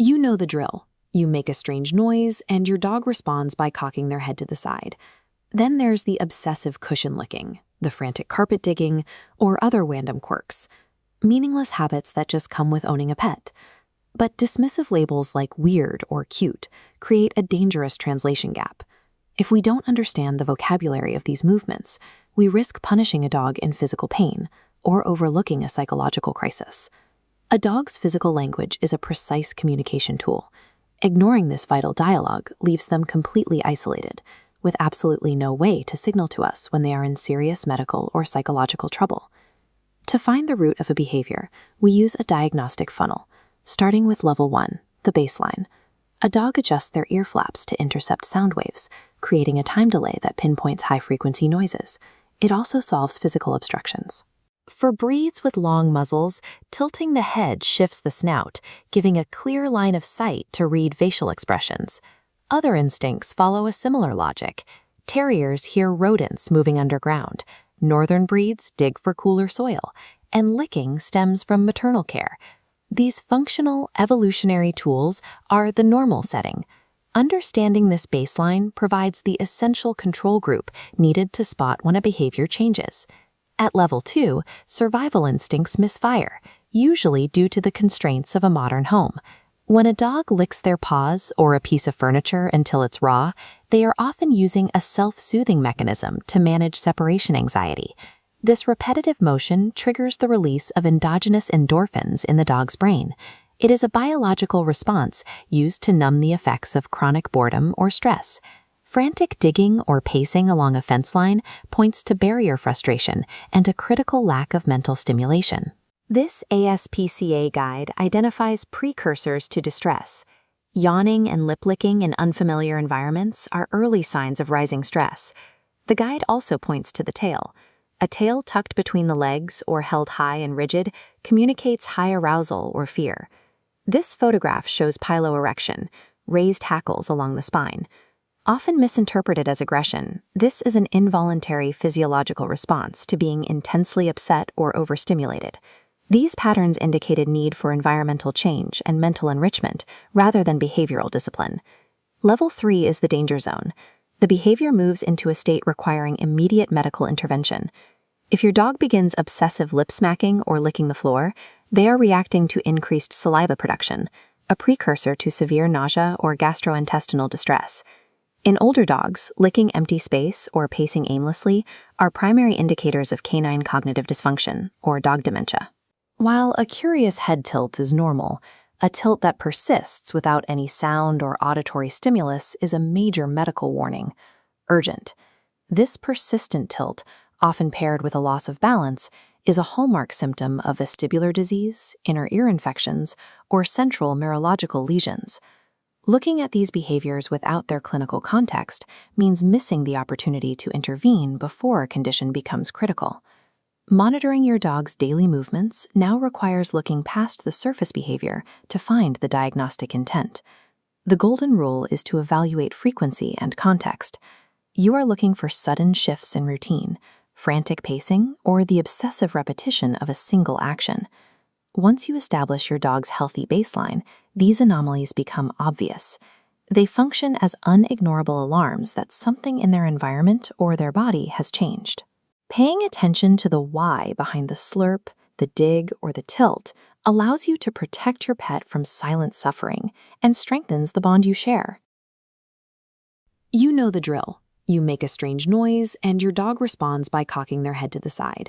You know the drill. You make a strange noise, and your dog responds by cocking their head to the side. Then there's the obsessive cushion licking, the frantic carpet digging, or other random quirks. Meaningless habits that just come with owning a pet. But dismissive labels like weird or cute create a dangerous translation gap. If we don't understand the vocabulary of these movements, we risk punishing a dog in physical pain or overlooking a psychological crisis. A dog's physical language is a precise communication tool. Ignoring this vital dialogue leaves them completely isolated, with absolutely no way to signal to us when they are in serious medical or psychological trouble. To find the root of a behavior, we use a diagnostic funnel, starting with level 1, the baseline. A dog adjusts their ear flaps to intercept sound waves, creating a time delay that pinpoints high-frequency noises. It also solves physical obstructions. For breeds with long muzzles, tilting the head shifts the snout, giving a clear line of sight to read facial expressions. Other instincts follow a similar logic. Terriers hear rodents moving underground. Northern breeds dig for cooler soil, and licking stems from maternal care. These functional, evolutionary tools are the normal setting. Understanding this baseline provides the essential control group needed to spot when a behavior changes. At level 2, survival instincts misfire, usually due to the constraints of a modern home. When a dog licks their paws or a piece of furniture until it's raw, they are often using a self-soothing mechanism to manage separation anxiety. This repetitive motion triggers the release of endogenous endorphins in the dog's brain. It is a biological response used to numb the effects of chronic boredom or stress. Frantic digging or pacing along a fence line points to barrier frustration and a critical lack of mental stimulation. This ASPCA guide identifies precursors to distress. Yawning and lip licking in unfamiliar environments are early signs of rising stress. The guide also points to the tail. A tail tucked between the legs or held high and rigid communicates high arousal or fear. This photograph shows piloerection, raised hackles along the spine. Often misinterpreted as aggression, this is an involuntary physiological response to being intensely upset or overstimulated. These patterns indicated need for environmental change and mental enrichment rather than behavioral discipline. Level 3 is the danger zone. The behavior moves into a state requiring immediate medical intervention. If your dog begins obsessive lip smacking or licking the floor, they are reacting to increased saliva production, a precursor to severe nausea or gastrointestinal distress. In older dogs, licking empty space or pacing aimlessly are primary indicators of canine cognitive dysfunction or dog dementia. While a curious head tilt is normal, a tilt that persists without any sound or auditory stimulus is a major medical warning. Urgent. This persistent tilt, often paired with a loss of balance, is a hallmark symptom of vestibular disease, inner ear infections, or central neurological lesions. Looking at these behaviors without their clinical context means missing the opportunity to intervene before a condition becomes critical. Monitoring your dog's daily movements now requires looking past the surface behavior to find the diagnostic intent. The golden rule is to evaluate frequency and context. You are looking for sudden shifts in routine, frantic pacing, or the obsessive repetition of a single action. Once you establish your dog's healthy baseline, these anomalies become obvious. They function as unignorable alarms that something in their environment or their body has changed. Paying attention to the why behind the slurp, the dig, or the tilt allows you to protect your pet from silent suffering and strengthens the bond you share. You know the drill. You make a strange noise, and your dog responds by cocking their head to the side.